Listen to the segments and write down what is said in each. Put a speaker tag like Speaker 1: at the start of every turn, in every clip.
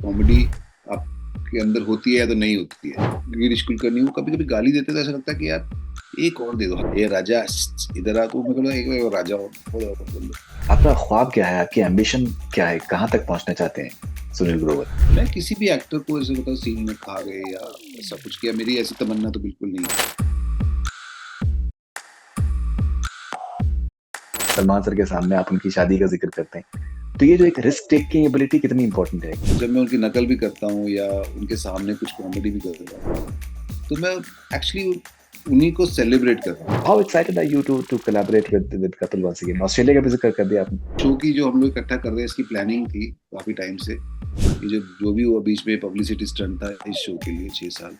Speaker 1: Comedy आपके अंदर होती है या तो नहीं होती है। गिरीश कुलकर्णी वो कभी कभी गाली देते तो ऐसा लगता है कि यार एक और दे दो, ये राजा इधर आको, मैं कहूँगा एक राजा और बोलो और बोल दो।
Speaker 2: आपका ख्वाब क्या है? आपकी एम्बिशन क्या है? कहाँ तक पहुंचना चाहते हैं सुनील ग्रोवर?
Speaker 1: मैं किसी भी एक्टर को ऐसे मतलब सीन में खा गए या ऐसा कुछ किया, मेरी ऐसी तमन्ना तो बिल्कुल नहीं है।
Speaker 2: सलमान सर के सामने आप उनकी शादी का जिक्र करते हैं, तो ये जो एक रिस्क टेकिंग एबिलिटी कितनी इंपॉर्टेंट है?
Speaker 1: जब मैं उनकी नकल भी करता हूँ या उनके सामने कुछ कॉमेडी भी करता हूँ तो मैं एक्चुअली उन्हीं को सेलिब्रेट कर रहा हूँ।
Speaker 2: How excited are you to collaborate with Kapil once again? Australia का भी जिक्र कर दिया आपने।
Speaker 1: शो की जो हम लोग इकट्ठा कर रहे हैं इसकी प्लानिंग थी काफी टाइम से। ये जो जो भी हुआ बीच में पब्लिसिटी स्टंट था इस शो के लिए 6 साल।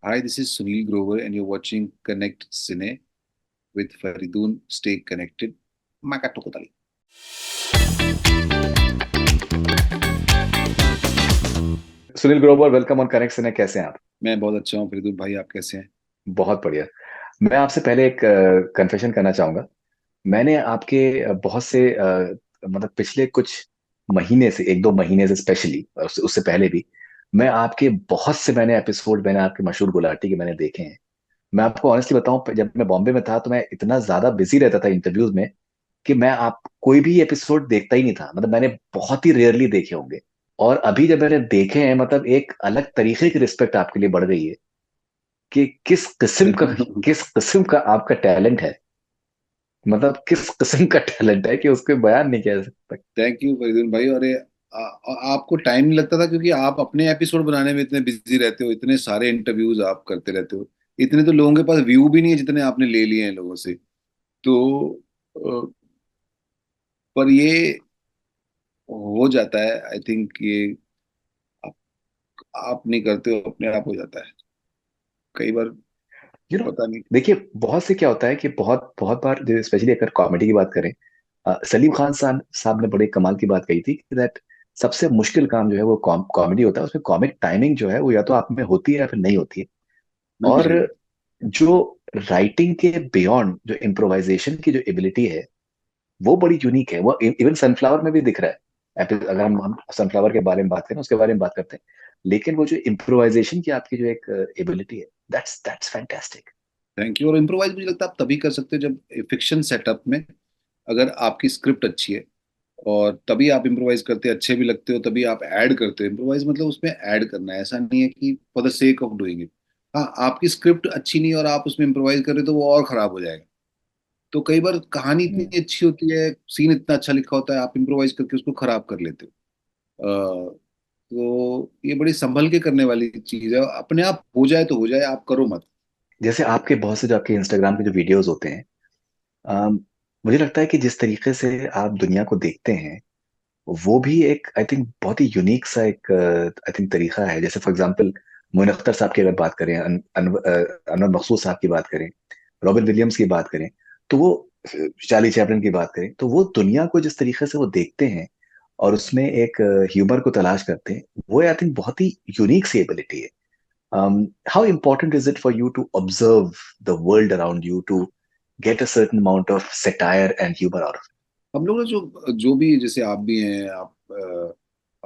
Speaker 1: Hi, this is Sunil Grover and you're watching Connect Cine with Faridun. Stay connected. Makatokotali.
Speaker 2: Sunil Grover, welcome on Connect Cine. कैसे हैं आप?
Speaker 1: मैं बहुत अच्छा हूँ फरीदुल भाई, आप कैसे हैं?
Speaker 2: बहुत बढ़िया। मैं आपसे पहले एक कन्फेशन करना चाहूंगा। मैंने आपके बहुत से मतलब पिछले कुछ महीने से, एक दो महीने से स्पेशली, और उससे पहले भी, मैं आपके बहुत से एपिसोड मैंने आपके मशहूर गुलाटी के मैंने देखे हैं। मैं आपको ऑनेस्टली बताऊं, जब मैं बॉम्बे में था तो मैं इतना ज्यादा बिजी रहता था इंटरव्यूज में कि मैं आप कोई भी एपिसोड देखता ही नहीं था। मतलब मैंने बहुत ही रेयरली देखे होंगे। और अभी जब मैंने देखे हैं, मतलब एक अलग तरीके की रिस्पेक्ट आपके लिए बढ़ गई है कि किस किस्म का आपका टैलेंट है। मतलब किस किस्म का टैलेंट है कि उसको बयान नहीं किया जा सकता।
Speaker 1: थैंक यू फरीदुल भाई। और ये आपको टाइम नहीं लगता था क्योंकि आप अपने एपिसोड बनाने में इतने बिजी रहते हो, इतने सारे इंटरव्यूज आप करते रहते हो। इतने तो लोगों के पास व्यू भी नहीं है जितने आपने ले लिए हैं लोगों से। तो पर ये हो जाता है, आई थिंक ये आप, आप नहीं करते हो अपने आप हो जाता है कई बार।
Speaker 2: यू नो,
Speaker 1: पता नहीं।
Speaker 2: देखिए बहुत से क्या होता है कि बहुत बहुत बार, स्पेशली अगर कॉमेडी की बात करें, सलीम खान साहब ने बड़े कमाल की बात कही थी कि दैट सबसे मुश्किल काम जो है वो कॉमेडी होता है। उसमें कॉमिक टाइमिंग जो है वो या तो आप में होती है या फिर नहीं होती है।
Speaker 1: बिल्कुल
Speaker 2: और
Speaker 1: सही।
Speaker 2: जो राइटिंग के बियॉन्ड जो इम्प्रोवाइजेशन की जो एबिलिटी है वो बड़ी यूनिक है। वो इवन सनफ्लावर में भी दिख रहा है। अगर हम सनफ्लावर के बारे में बात करें, उसके बारे में बात करते हैं, लेकिन वो जो इम्प्रोवाइजेशन की आपकी जो एक एबिलिटी है, दैट्स फैंटास्टिक।
Speaker 1: Thank you. और इम्प्रोवाइज मुझे लगता है आप तभी कर सकते हो जब फिक्शन सेटअप में अगर आपकी स्क्रिप्ट अच्छी है, और तभी आप इम्प्रोवाइज करते अच्छे भी लगते हो, तभी आप ऐड करते हो। इम्प्रोवाइज मतलब उसमें ऐड करना है, ऐसा नहीं है कि for the sake of doing it. हाँ, आपकी स्क्रिप्ट अच्छी नहीं है और आप उसमें इम्प्रोवाइज कर रहे हो तो वो और खराब हो जाएगा। तो कई बार कहानी इतनी अच्छी होती है, सीन इतना अच्छा लिखा होता है, आप इम्प्रोवाइज करके उसको खराब कर लेते हो। तो ये बड़ी संभल के करने वाली चीज है। अपने आप हो जाए तो हो जाए, आप करो मत।
Speaker 2: जैसे आपके बहुत से जो आपके इंस्टाग्राम के जो वीडियोस होते हैं, अम, मुझे लगता है कि जिस तरीके से आप दुनिया को देखते हैं वो भी एक, आई थिंक, बहुत ही यूनिक सा एक, आई थिंक, तरीका है। जैसे फॉर एग्जांपल मोइन अख्तर साहब की अगर बात करें, अनवर मकसूद साहब की बात करें, रॉबिन विलियम्स की बात करें, तो वो, चार्ली चैपलिन की बात करें, तो वो दुनिया को जिस तरीके से वो देखते हैं और उसमें एक ह्यूमर को तलाश करते हैं, वो आई थिंक बहुत ही यूनिक सी एबिलिटी है। How important is it for you to observe the world around you to get a certain amount of satire and humor out of
Speaker 1: हम लोग ना जो जो भी, जैसे आप भी हैं, आप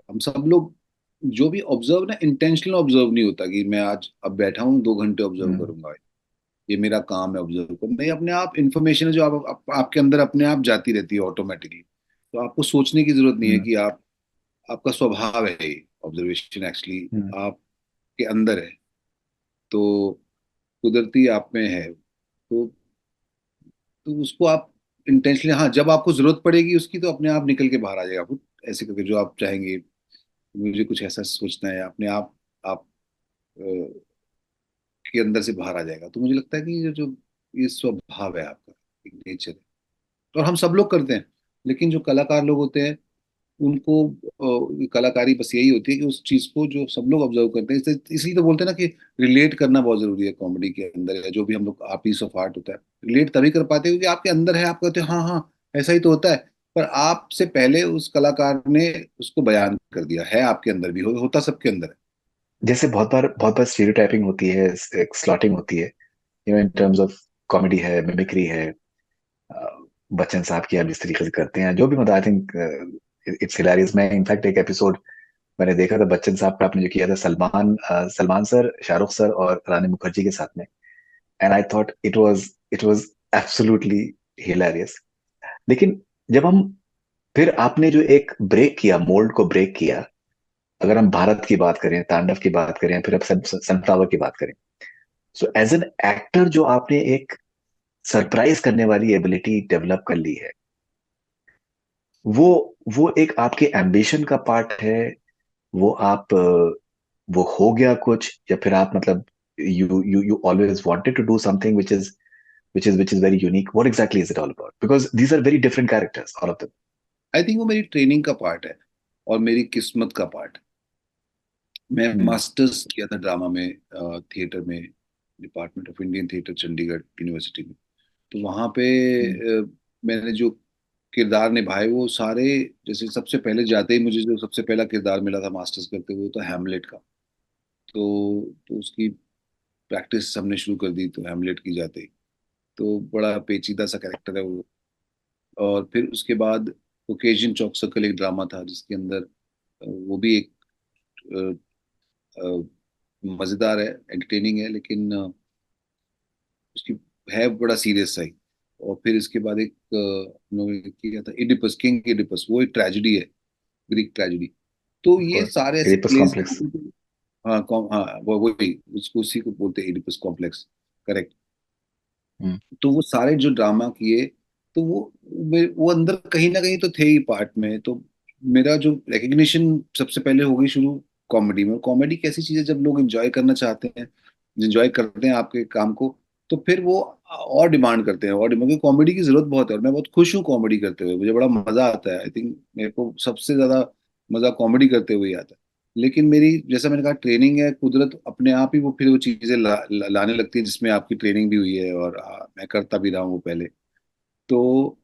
Speaker 1: हम सब लोग जो भी ऑब्जर्व ना, इंटेंशनल ऑब्जर्व नहीं होता कि मैं आज अब बैठा हूँ 2 घंटे ऑब्जर्व
Speaker 2: it?
Speaker 1: करूंगा। ये मेरा काम है ऑब्जर्व करना। नहीं, अपने आप इंफॉर्मेशन है जो आपके अंदर अपने आप जाती रहती है ऑटोमेटिकली। तो आपको सोचने की जरूरत नहीं है
Speaker 2: हम्म।
Speaker 1: कि आप, आपका स्वभाव है ये ऑब्जर्वेशन एक्चुअली
Speaker 2: हम्म।
Speaker 1: आपके अंदर है। तो कुदरती आप में है। तो उसको आप इंटेंशनली, हाँ, जब आपको जरूरत पड़ेगी उसकी तो अपने आप निकल के बाहर आ जाएगा खुद, ऐसे करके जो आप चाहेंगे। मुझे कुछ ऐसा सोचना है, अपने आप के अंदर से बाहर आ जाएगा। तो मुझे लगता है कि ये जो ये स्वभाव है आपका, एक नेचर है। और हम सब लोग करते हैं। लेकिन जो कलाकार लोग होते हैं उनको कलाकारी बस यही होती है कि उस चीज को जो सब लोग ऑब्जर्व करते हैं, इसलिए तो बोलते हैं ना कि रिलेट करना बहुत जरूरी है कॉमेडी के अंदर, या जो भी हम लोग पीस ऑफ आर्ट होता है। रिलेट तभी कर पाते हैं क्योंकि आपके अंदर है, आप कहते हो हाँ हाँ ऐसा ही तो होता है। पर आपसे पहले उस कलाकार ने उसको बयान कर दिया है, आपके अंदर भी होता सबके अंदर है।
Speaker 2: जैसे बहुत बार स्टीरियोटाइपिंग होती है, एक स्लॉटिंग होती है, इन टर्म्स ऑफ कॉमेडी है, मिमिक्री है। बच्चन साहब की आप जिस तरीके से करते हैं, जो भी मतलब आई थिंक इट्स हिलेरियस। मैं इनफैक्ट एक एपिसोड मैंने देखा था बच्चन साहब का, आपने जो किया था सलमान सर, शाहरुख सर और रानी मुखर्जी के साथ में, and I thought it was absolutely hilarious. लेकिन जब हम, फिर आपने जो एक ब्रेक किया, मोल्ड को ब्रेक किया, अगर हम भारत की बात करें, तांडव की बात करें, फिर अब सनफ्लावर की बात करें, सो एज एन एक्टर जो आपने एक सरप्राइज करने वाली एबिलिटी डेवलप कर ली है, वो वो एक आपके एम्बिशन का पार्ट है? वो आप वो हो गया कुछ, या फिर आप मतलब you always wanted to do something which is very unique? What exactly is it all about? Because these are very different characters, all of them.
Speaker 1: I think वो मेरी ट्रेनिंग का पार्ट है और मेरी किस्मत का पार्ट है। मैं
Speaker 2: Hmm.
Speaker 1: मास्टर्स किया था ड्रामा में, थिएटर में, department of Indian theatre Chandigarh university में। तो वहाँ पे
Speaker 2: Hmm.
Speaker 1: मैंने जो किरदार निभाए वो सारे, जैसे सबसे पहले जाते ही मुझे जो सबसे पहला किरदार मिला था मास्टर्स करते हुए, वो तो हैमलेट का। तो उसकी प्रैक्टिस हमने शुरू कर दी तो हैमलेट की जाते ही, तो बड़ा पेचीदा सा कैरेक्टर है वो। और फिर उसके बाद ओकेजन चौक सर्कल एक ड्रामा था जिसके अंदर वो भी एक मजेदार है, एंटरटेनिंग है, लेकिन उसकी है बड़ा सीरियस सा ही। और फिर इसके बाद एक हम लोगों ने किया था इडिपस, किंग इडिपस, वो एक ट्रेजेडी है, ग्रीक ट्रेजेडी। तो
Speaker 2: Of
Speaker 1: ये
Speaker 2: course.
Speaker 1: सारे ऐसे
Speaker 2: Oedipus
Speaker 1: प्लेस
Speaker 2: complex.
Speaker 1: हैं। हाँ हाँ, वो वही, उसको उसी को बोलते हैं इडिपस कॉम्प्लेक्स। करेक्ट।
Speaker 2: Hmm.
Speaker 1: तो वो सारे जो ड्रामा किए, तो वो अंदर कहीं ना कहीं तो थे ही पार्ट में। तो मेरा जो रिकग्निशन सबसे पहले हो गई शुरू कॉमेडी में। कॉमेडी कैसी चीज है, जब लोग एंजॉय करना चाहते हैं, एंजॉय करते हैं आपके काम को, तो फिर वो और डिमांड करते हैं, और क्योंकि कॉमेडी की जरूरत बहुत है और मैं बहुत खुश हूँ कॉमेडी करते हुए, मुझे बड़ा मजा आता है। आई थिंक मेरे को सबसे ज्यादा मजा कॉमेडी करते हुए ही आता है। लेकिन मेरी, जैसा मैंने कहा, ट्रेनिंग है, कुदरत अपने आप ही वो फिर वो चीजें लाने लगती है जिसमें आपकी ट्रेनिंग भी हुई है, और मैं करता भी रहा हूँ वो पहले। तो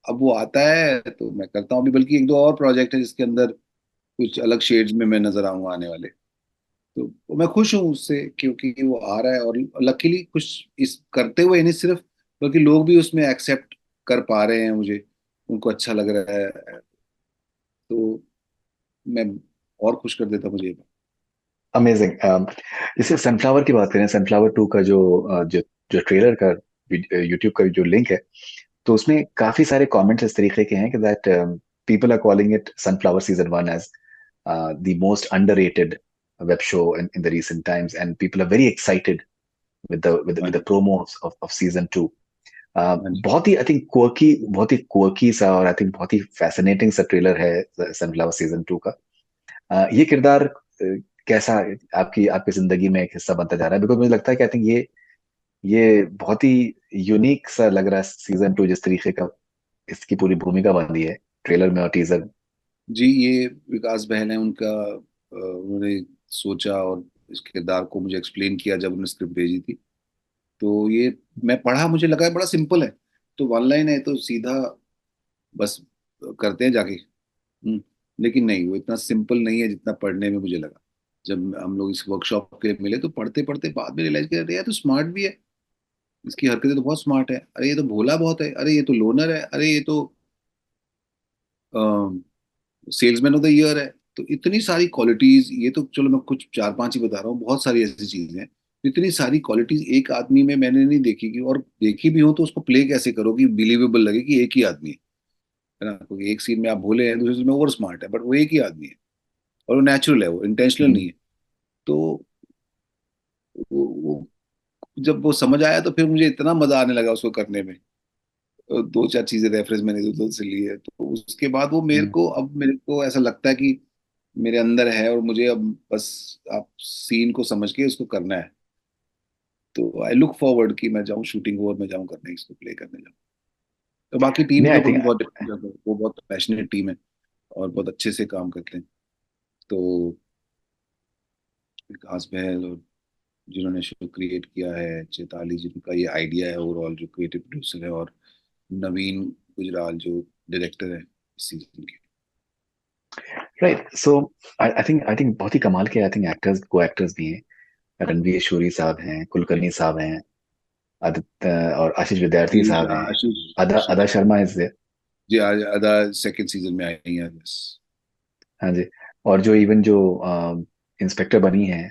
Speaker 1: अब वो आता है तो मैं करता हूँ अभी, बल्कि एक दो और प्रोजेक्ट है जिसके अंदर कुछ अलग शेड्स में मैं नजर आऊंगा आने वाले। तो मैं खुश हूँ उससे, क्योंकि वो आ रहा है, और लकीली कुछ इस करते हुए नहीं सिर्फ, बल्कि लोग भी उसमें एक्सेप्ट कर पा रहे हैं मुझे, उनको अच्छा लग रहा है। तो मैं और खुश कर देता मुझे ये बात।
Speaker 2: अमेजिंग। जैसे सनफ्लावर की बात करें, सनफ्लावर 2 का जो ट्रेलर का यूट्यूब का जो लिंक है, तो उसमें काफी सारे कमेंट्स इस तरीके के हैं कि that people are calling it sunflower season 1 as the most underrated web show in the recent times, and people are very excited with the with the,
Speaker 1: हाँ
Speaker 2: with the
Speaker 1: जी।
Speaker 2: promos of season 2.
Speaker 1: हाँ जी।
Speaker 2: बहुत ही I think quirky सा, और I think बहुत ही fascinating सा trailer है sunflower season 2 का। ये किरदार कैसा आपकी आपकी जिंदगी में एक हिस्सा बनता जा रहा है? बिकॉज मुझे लगता है कि आई थिंक ये बहुत ही यूनिक सा लग रहा है सीजन 2, जिस तरीके का इसकी पूरी भूमिका बन रही है ट्रेलर में और टीजर।
Speaker 1: जी, ये विकास बहल है उनका। उन्होंने सोचा और इस किरदार को मुझे एक्सप्लेन किया जब उन्होंने स्क्रिप्ट भेजी थी। तो ये मैं पढ़ा, मुझे लगा बड़ा सिंपल है, तो वन लाइन है तो सीधा बस करते हैं जाके। लेकिन नहीं, वो इतना सिंपल नहीं है जितना पढ़ने में मुझे लगा। जब हम लोग इस वर्कशॉप के लिए मिले तो पढ़ते पढ़ते बाद में रियलाइज किया, अरे यार तो स्मार्ट भी है, इसकी हरकतें तो बहुत स्मार्ट है, अरे ये तो भोला बहुत है, अरे ये तो लोनर है, अरे ये तो सेल्समैन ऑफ द ईयर है। तो इतनी सारी क्वालिटीज, ये तो चलो मैं कुछ चार पांच ही बता रहा हूँ, बहुत सारी ऐसी चीजें हैं। इतनी सारी क्वालिटीज एक आदमी में मैंने नहीं देखी कि, और देखी भी हो तो उसको प्ले कैसे करो कि बिलीवेबल लगे कि एक ही आदमी है ना। क्योंकि एक सीन में आप भोले हैं, दूसरे सीन में ओवर स्मार्ट है, बट वो एक ही आदमी है, और वो नेचुरल है, वो इंटेंशनल नहीं है। तो वो जब वो समझ आया तो फिर मुझे इतना मजा आने लगा उसको करने में। दो चार चीजें रेफरेंस मैंने उधर से ली है, तो उसके बाद वो मेरे को ऐसा लगता है कि मेरे अंदर है, और मुझे अब बस आप सीन को समझ के उसको करना है। तो आई लुक फॉरवर्ड कि मैं जाऊँ शूटिंग हो और मैं जाऊँ करने, इसको प्ले करने जाऊँ। तो बाकी टीम
Speaker 2: नहीं,
Speaker 1: के
Speaker 2: आई
Speaker 1: ऊपर
Speaker 2: थिंक
Speaker 1: भी बहुत डिपेंड करता है, वो बहुत पैशनेट टीम है और बहुत अच्छे से काम करते हैं। तो विकास बहल और जिन्होंने शो क्रिएट किया है, चैताली जिनका ये आइडिया है ओवरऑल, जो क्रिएटिव प्रोड्यूसर है, और नवीन गुजराल जो डायरेक्टर है इस सीजन के।
Speaker 2: राइट। सो आई थिंक बहुत ही कमाल के आई थिंक एक्टर्स, को एक्टर्स भी हैं। रणवीर शोरी साहब हैं, कुलकर्णी साहब हैं, आदित्य और आशीष विद्यार्थी
Speaker 1: जी
Speaker 2: साहब हैं।
Speaker 1: आशीष।
Speaker 2: अदा अदा
Speaker 1: आशीष।
Speaker 2: Sharma is there.
Speaker 1: जी आज आधा सेकंड सीजन में आई है बस।
Speaker 2: हाँ जी। और जो इवन जो इंस्पेक्टर बनी है,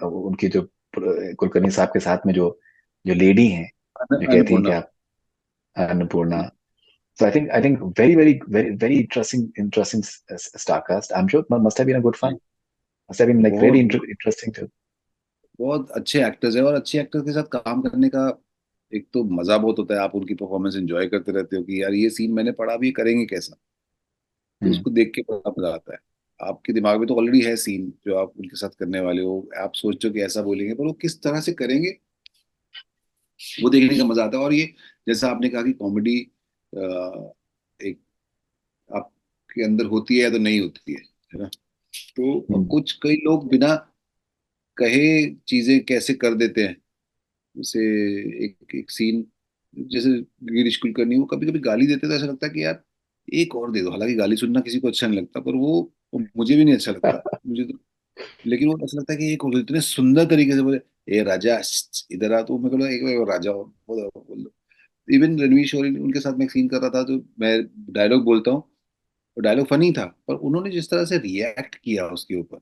Speaker 2: उनकी जो कुलकर्णी साहब के साथ में जो जो लेडी हैं, जो कहती हैं कि
Speaker 1: अन्नपूर्णा।
Speaker 2: आप, Annapurna. So I think very interesting star cast. I'm sure must have been a good fun. Must have been like
Speaker 1: बहुत
Speaker 2: really
Speaker 1: बहुत
Speaker 2: interesting too.
Speaker 1: बहुत अच्छे एक्टर्स हैं, और अच्छे एक्टर्स के साथ काम करने का एक तो मजा बहुत होता है। आप उनकी परफॉर्मेंस एंजॉय करते रहते हो कि यार ये सीन मैंने पढ़ा भी, ये करेंगे कैसा। तो
Speaker 2: हम्म।
Speaker 1: उसको देख के बड़ा मजा आता है। आपके दिमाग में तो ऑलरेडी है सीन जो आप उनके साथ करने वाले हो, आप सोचते हो कि ऐसा बोलेंगे, पर वो किस तरह से करेंगे वो देखने का मजा आता है। और ये जैसा आपने कहा कि कॉमेडी एक आपके अंदर होती है या तो नहीं होती है ना। तो
Speaker 2: हम्म।
Speaker 1: कुछ कई लोग बिना कहे चीजें कैसे कर देते हैं। जैसे एक एक सीन, जैसे गिरीश कुलकर्णी, वो कभी कभी गाली देते तो ऐसा लगता है कि यार एक और दे दो। हालांकि गाली सुनना किसी को अच्छा नहीं लगता, पर वो मुझे भी नहीं अच्छा लगता मुझे तो। लेकिन वो ऐसा लगता है कि एक और दो, इतने सुंदर तरीके से बोले, ए राजा इधर आ। तो मैं कहूँ एक एक राजा हो, बोल दो। इवन रणवीर शोरी उनके साथ मैं एक सीन कर रहा था, तो मैं डायलॉग बोलता हूँ, तो डायलॉग फनी था, पर उन्होंने जिस तरह से रिएक्ट किया उसके ऊपर,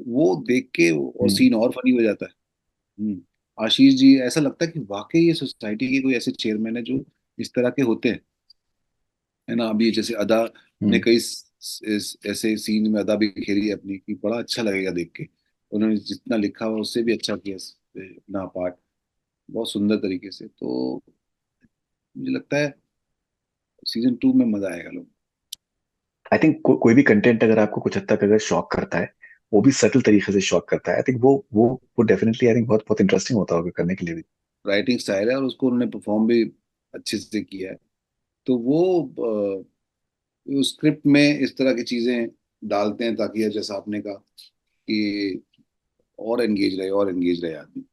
Speaker 1: वो देख के और
Speaker 2: हम्म।
Speaker 1: सीन और फनी हो जाता है। आशीष जी, ऐसा लगता है कि वाकई ये सोसाइटी के कोई ऐसे चेयरमैन है जो इस तरह के होते हैं, है ना। अभी जैसे अदा ने
Speaker 2: हम्म।
Speaker 1: कई ऐसे सीन में अदा भी खेली है अपनी, कि बड़ा अच्छा लगेगा देख के। उन्होंने जितना लिखा हुआ उससे भी अच्छा किया अपना पार्ट, बहुत सुंदर तरीके से। तो मुझे लगता है सीजन 2 में मजा आएगा लोग।
Speaker 2: आई थिंक कोई भी कंटेंट अगर आपको कुछ हद तक अगर शॉक करता है, वो भी सटल तरीके से शॉक करता है, आई थिंक वो डेफिनेटली आई थिंक बहुत बहुत इंटरेस्टिंग होता होगा करने के लिए भी।
Speaker 1: राइटिंग स्टाइल है और उसको उन्होंने परफॉर्म भी अच्छे से किया है। तो वो स्क्रिप्ट में इस तरह की चीजें डालते हैं ताकि जैसा आपने कहा कि और एंगेज रहे आदमी।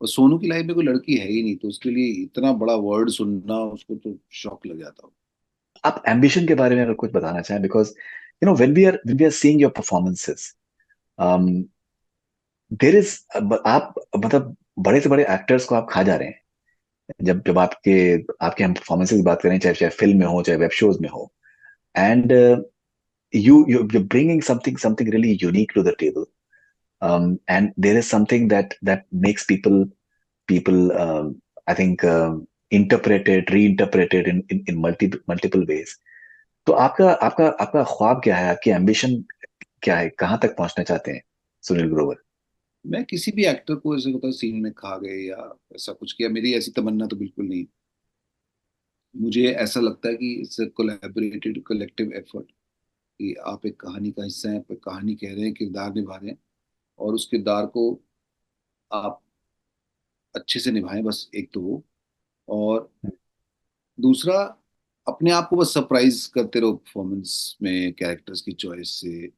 Speaker 1: और सोनू की लाइफ में कोई लड़की है ही नहीं, तो उसके लिए इतना बड़ा वर्ड सुनना उसको तो शौक लग जाता हो।
Speaker 2: आप एम्बिशन के बारे में अगर कुछ बताना चाहें, because you know when we are seeing your performances, there is, आप मतलब बड़े से बड़े एक्टर्स को आप खा जा रहे हैं। जब जब आपके आपके हम परफॉर्मेंसेस की बात करें, चाहे चाहे फिल्म में हो चाहे वेब शोज में हो, and you're bringing something really unique to the table, and there is something that makes people I think interpret it, reinterpret it in multiple ways. तो आपका आपका आपका ख्वाब क्या है, आपकी एम्बिशन क्या है, कहाँ तक पहुंचना चाहते हैं सुनील ग्रोवर?
Speaker 1: मैं किसी भी एक्टर को ऐसे होता सीन में खा गए या ऐसा कुछ किया, मेरी ऐसी तमन्ना तो बिल्कुल नहीं। मुझे ऐसा लगता है कि इट्स कोलैबोरेटेड कलेक्टिव एफर्ट, कि आप एक कहानी का हिस्सा हैं, आप एक कहानी कह रहे हैं, किरदार निभा रहे हैं, और उस किरदार को आप अच्छे से निभाएं, बस एक तो वो। और दूसरा, अपने आप को बस सरप्राइज करते रहो परफॉर्मेंस में, कैरेक्टर्स की चॉइस से,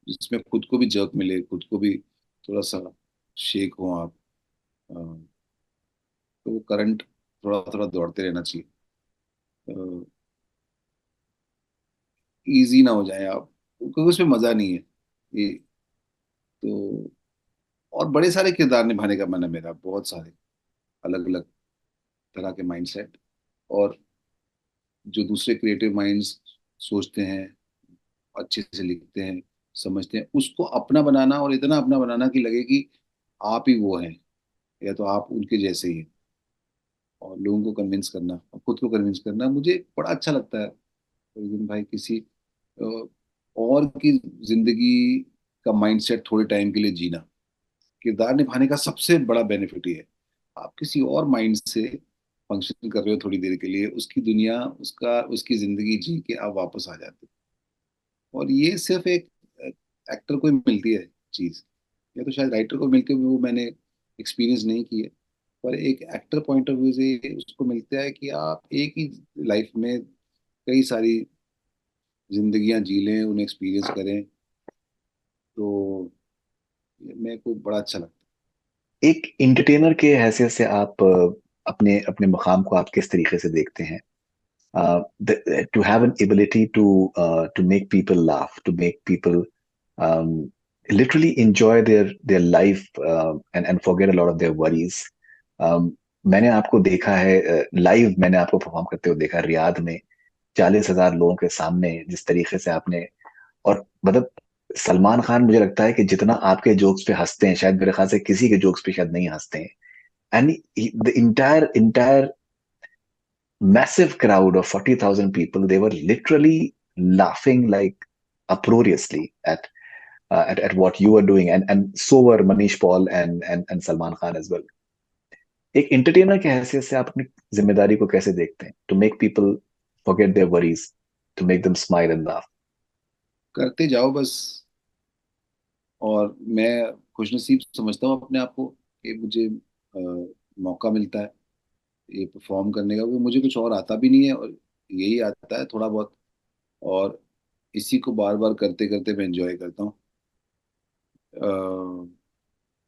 Speaker 1: जिसमें खुद को भी जर्क मिले, खुद को भी थोड़ा सा शेक हो आप। अ, तो वो करंट थोड़ा थोड़ा दौड़ते रहना चाहिए। इजी ना हो जाए आप, क्योंकि उसमें मजा नहीं है ये। तो और बड़े सारे किरदार निभाने का मन है मेरा, बहुत सारे अलग अलग तरह के माइंडसेट, और जो दूसरे क्रिएटिव माइंड्स सोचते हैं, अच्छे से लिखते हैं, समझते हैं, उसको अपना बनाना, और इतना अपना बनाना कि लगे कि आप ही वो हैं, या तो आप उनके जैसे ही हैं। और लोगों को कन्विंस करना और खुद को कन्विंस करना मुझे बड़ा अच्छा लगता है। लेकिन भाई किसी अ, और की जिंदगी का माइंडसेट थोड़े टाइम के लिए जीना, किरदार निभाने का सबसे बड़ा बेनिफिट ये है। आप किसी और माइंड से फंक्शन कर रहे हो थोड़ी देर के लिए, उसकी दुनिया, उसका उसकी जिंदगी जी के आप वापस आ जाते हो। और ये सिर्फ एक एक्टर को ही मिलती है चीज, या तो शायद राइटर को मिलती है, वो मैंने एक्सपीरियंस नहीं की है। पर एक एक्टर पॉइंट ऑफ व्यू से ये उसको मिलता है कि आप एक ही लाइफ में कई सारी जिंदगियां जी लें, उन्हें एक्सपीरियंस करें। तो ये मेरे को बड़ा अच्छा लगता
Speaker 2: एक इंटरटेनर के हैसियत से आप अपने अपने मुकाम को आप किस तरीके से देखते हैं? To have an ability to make people laugh, to make people um, literally enjoy their life and forget a lot of their worries. um, मैंने आपको देखा है लाइव, मैंने आपको परफॉर्म करते हुए देखा रियाद में, 40,000 लोगों के सामने जिस तरीके से आपने, और मतलब सलमान खान मुझे लगता है कि जितना आपके जोक्स पे हंसते हैं शायद मेरे ख्याल से किसी के जोक्स पे शायद नहीं हंसते हैं. And the entire massive crowd of 40,000 people, they were literally laughing like uproariously at what you were doing, and so were Manish Paul and Salman Khan as well. एक entertainer के हैसियत से आप अपनी जिम्मेदारी को कैसे देखते हैं, to make people forget their worries, to make them smile and laugh?
Speaker 1: करते जाओ बस। और मैं खुशनसीब समझता हूँ अपने आप को कि मुझे मौका मिलता है ये परफॉर्म करने का, क्योंकि मुझे कुछ और आता भी नहीं है, और यही आता है थोड़ा बहुत। और इसी को बार बार करते करते मैं एंजॉय करता हूँ।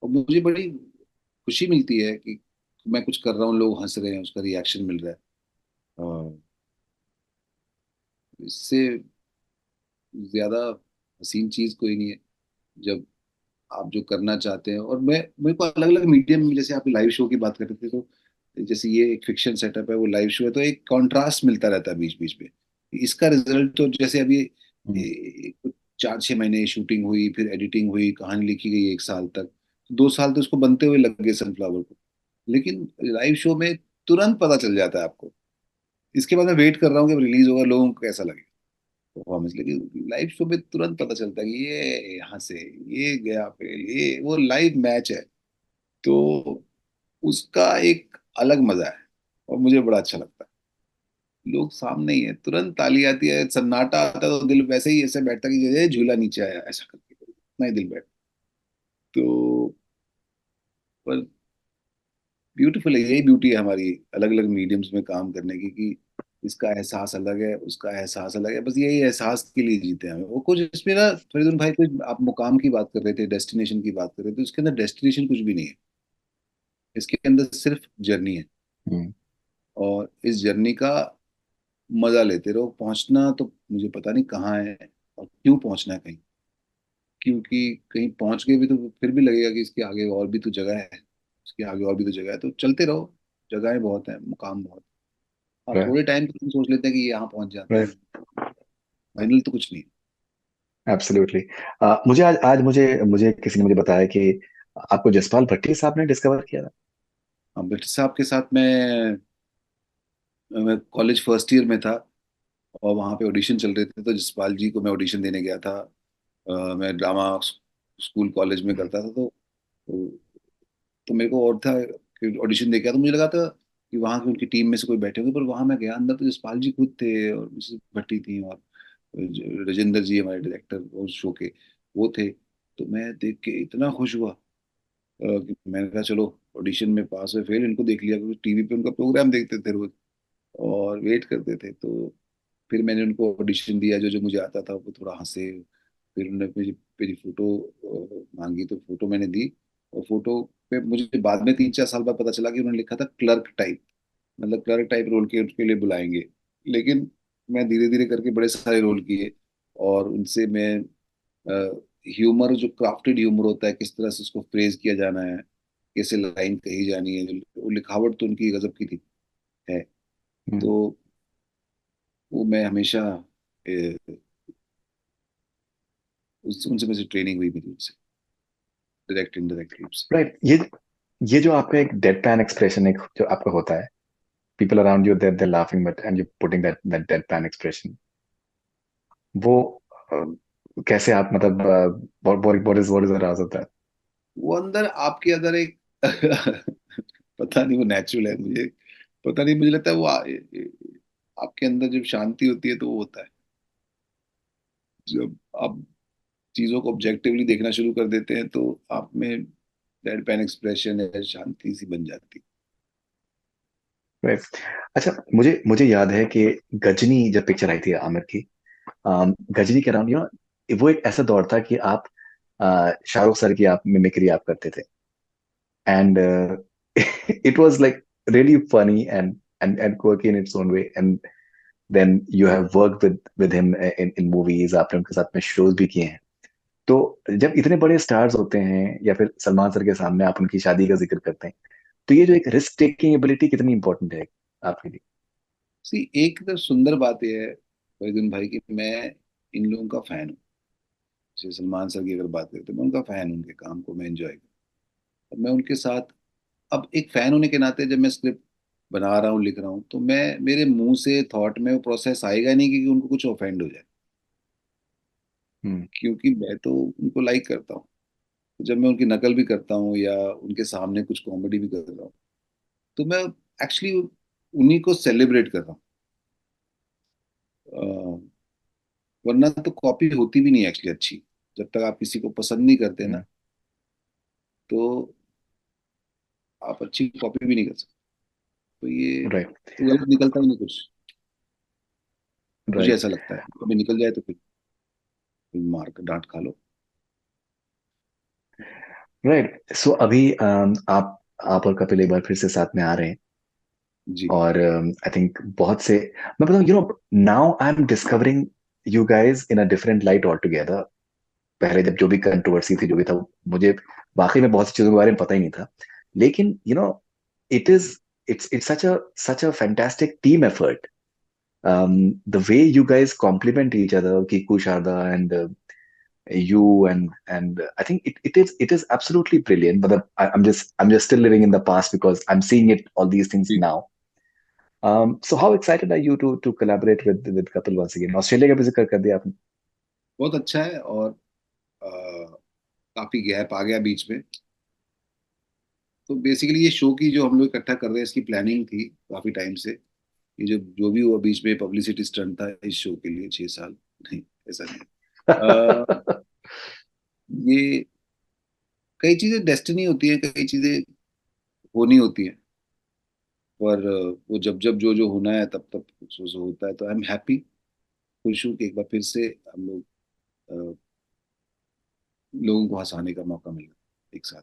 Speaker 1: और मुझे बड़ी खुशी मिलती है कि मैं कुछ कर रहा हूँ, लोग हंस रहे हैं, उसका रिएक्शन मिल रहा है। इससे ज्यादा हसीन चीज कोई नहीं है जब आप जो करना चाहते हैं। और मैं मेरे को अलग अलग मीडियम में, जैसे आप लाइव शो की बात कर रहे थे, तो जैसे ये एक फिक्शन सेटअप है, वो लाइव शो है, तो एक कॉन्ट्रास्ट मिलता रहता है बीच बीच में। इसका रिजल्ट तो जैसे अभी
Speaker 2: हम्म.
Speaker 1: कुछ 4-6 महीने शूटिंग हुई, फिर एडिटिंग हुई, कहानी लिखी गई 1 साल तक, 2 साल तो उसको बनते हुए लग गए सनफ्लावर को। लेकिन लाइव शो में तुरंत पता चल जाता है आपको। इसके बाद मैं वेट कर रहा हूँ कि रिलीज होगा, लोगों को कैसा लगेगा परफॉर्मेंस। लेकिन लाइव शो में तुरंत पता चलता है कि ये यहाँ से ये गया फेल, ये वो लाइव मैच है। तो उसका एक अलग मजा है, और मुझे बड़ा अच्छा लगता है। लोग सामने ही है, तुरंत ताली आती है, सन्नाटा आता है, तो दिल वैसे ही ऐसे बैठता है कि ये झूला नीचे आया, ऐसा करके इतना ही दिल बैठ। तो पर ब्यूटीफुल है, यही ब्यूटी है हमारी अलग अलग मीडियम्स में काम करने की, कि इसका एहसास अलग है, उसका एहसास अलग है, बस यही एहसास के लिए जीते हैं हमें। वो कुछ इसमें ना, फरीदुल भाई, कुछ आप मुकाम की बात कर रहे थे, डेस्टिनेशन की बात कर रहे थे, इसके अंदर डेस्टिनेशन कुछ भी नहीं है। इसके अंदर सिर्फ जर्नी है।
Speaker 2: हम्म.
Speaker 1: और इस जर्नी का मजा लेते रहो। पहुंचना तो मुझे पता नहीं कहाँ है और क्यों पहुंचना है कहीं, क्योंकि कहीं पहुंच गए भी तो फिर भी लगेगा कि इसके आगे और भी तो जगह है, इसके आगे और भी तो जगह है। तो चलते रहो, जगहें बहुत है, मुकाम बहुत है। आप
Speaker 2: Right.
Speaker 1: थोड़े टाइम तक सोच लेते हैं कि यहाँ पहुंच जाते
Speaker 2: Right.
Speaker 1: हैं, फाइनल तो कुछ नहीं है।
Speaker 2: एब्सोल्युटली. मुझे आज आज मुझे मुझे किसी ने मुझे बताया कि आपको जसपाल भट्टी साहब ने डिस्कवर किया था.
Speaker 1: अम्बेडकर साहब के साथ मैं कॉलेज फर्स्ट ईयर में था, और वहाँ पे ऑडिशन चल रहे थे, तो जसपाल जी को मैं ऑडिशन देने गया था। मैं ड्रामा स्कूल कॉलेज में करता था, तो मेरे को और था कि ऑडिशन दे के आया, तो मुझे लगा था कि वहाँ की उनकी टीम में से कोई बैठे होंगे, पर वहाँ मैं गया अंदर, तो जसपाल जी खुद थे, और मिसेस भट्टी थी, और राजेंद्र जी हमारे डायरेक्टर उस शो के, वो थे। तो मैं देख के इतना खुश हुआ कि मैंने कहा चलो, ऑडिशन में पास हुए फेल इनको देख लिया, क्योंकि टीवी पे उनका प्रोग्राम देखते थे रोज और वेट करते थे। तो फिर मैंने उनको ऑडिशन दिया, जो जो मुझे आता था, वो थोड़ा हंसे। फिर उन्होंने मेरी मेरी फोटो मांगी, तो फोटो मैंने दी। और फोटो पे मुझे बाद में 3-4 साल बाद पता चला कि उन्होंने लिखा था क्लर्क टाइप, मतलब क्लर्क टाइप रोल के उसके लिए बुलाएंगे। लेकिन मैं धीरे धीरे करके बड़े सारे रोल किए, और उनसे मैं ह्यूमर, जो क्राफ्टेड ह्यूमर होता है, किस तरह से उसको फ्रेज किया जाना है, कैसे लाइन कही जानी है, वो लिखावट तो उनकी गजब की थी, है।
Speaker 2: हम्म.
Speaker 1: तो वो मैं हमेशा उनसे मुझे ट्रेनिंग हुई मेरी, उनसे डायरेक्ट इनडायरेक्ट रूप से।
Speaker 2: राइट. ये जो आपका एक डेड पैन एक्सप्रेशन एक जो आपका होता है, people around you, they're laughing, but and you're putting that deadpan expression, वो कैसे आप मतलब what is the राज होता है?
Speaker 1: वो अंदर, आपके अंदर एक पता नहीं, वो नेचुरल है मुझे, पता नहीं, मुझे लगता है वो आपके अंदर जब शांति होती है तो वो होता है। जब आप चीजों को ऑब्जेक्टिवली देखना शुरू कर देते हैं, तो आप में डेड पैन एक्सप्रेशन है, शांति सी बन जाती
Speaker 2: राइट. अच्छा, मुझे मुझे याद है कि गजनी जब पिक्चर आई थी आमिर की, गजनी के अराउंड वो एक ऐसा दौर था कि आप शाहरुख सर की आप मिमिक्री आप करते थे, and it was like really funny and quirky in its own way, and then you have worked with him in movies, आपने उनके साथ में shows भी किए हैं. तो जब इतने बड़े स्टार्स होते हैं या फिर सलमान सर के सामने आप उनकी शादी का जिक्र करते हैं, तो ये जो एक रिस्क टेकिंग एबिलिटी कितनी इंपॉर्टेंट है आपके लिए?
Speaker 1: सी एक तो सुंदर बात यह है फरीदुन भाई कि मैं इन लोगों का फैन हूँ। जैसे सलमान सर की अगर बात करें तो मैं उनका फैन हूँ, उनके काम को मैं एंजॉय करता हूँ। मैं उनके साथ, अब एक फैन होने के नाते जब मैं स्क्रिप्ट बना रहा हूँ लिख रहा हूँ तो मैं मेरे मुंह से थॉट में वो प्रोसेस आएगा नहीं कि उनको कुछ ऑफेंड हो जाए,
Speaker 2: हम्म।
Speaker 1: क्योंकि मैं तो उनको लाइक करता हूँ। तो जब मैं उनकी नकल भी करता हूँ या उनके सामने कुछ कॉमेडी भी कर रहा हूँ तो मैं एक्चुअली उन्हीं को सेलिब्रेट कर रहा हूँ। वरना तो कॉपी होती भी नहीं एक्चुअली अच्छी। जब तक आप किसी को पसंद नहीं करते ना,
Speaker 2: हम्म।
Speaker 1: तो आप अच्छी कॉपी भी नहीं कर सकते। तो ये
Speaker 2: राइट।
Speaker 1: तो गलत निकलता ही नहीं कुछ। मुझे
Speaker 2: राइट।
Speaker 1: ऐसा लगता है कभी निकल जाए तो फिर मार कर डांट खा लो।
Speaker 2: राइट। सो अभी आप और कपिल एक बार फिर से साथ में आ रहे हैं।
Speaker 1: जी।
Speaker 2: और आई थिंक बहुत से, मैं बताऊं, now I am discovering you guys in a different light all together. पहले जब जो भी कंट्रोवर्सी थी, जो भी था, मुझे वाकई में बहुत सी चीजों के बारे में पता ही नहीं था। लेकिन it is it's such a fantastic team effort. The way you guys complement each other, Kiku, Sharda, and you, and I think it is absolutely brilliant. But I'm just still living in the past because I'm seeing it all these things
Speaker 1: जी,
Speaker 2: now. So how excited are you to collaborate with Kapil once again? Australia का भी जिक्र कर दिया आपने।
Speaker 1: बहुत अच्छा है। और अ, काफी गैप आ गया बीच में। तो बेसिकली ये शो की जो हम लोग इकट्ठा कर रहे हैं इसकी प्लानिंग थी काफी टाइम से। ये जो जो भी हुआ बीच में पब्लिसिटी स्टंट था इस शो के लिए 6 साल। नहीं, ऐसा नहीं। अ, ये कई चीजें डेस्टिनी होती है, कई चीजें होनी होती है। पर वो जब जब जो जो होना है तब तब सो होता है। तो आई एम हैप्पी, खुश हूँ कि एक बार फिर से हम लोग अ, लोगों को हंसाने का मौका मिला एक साथ।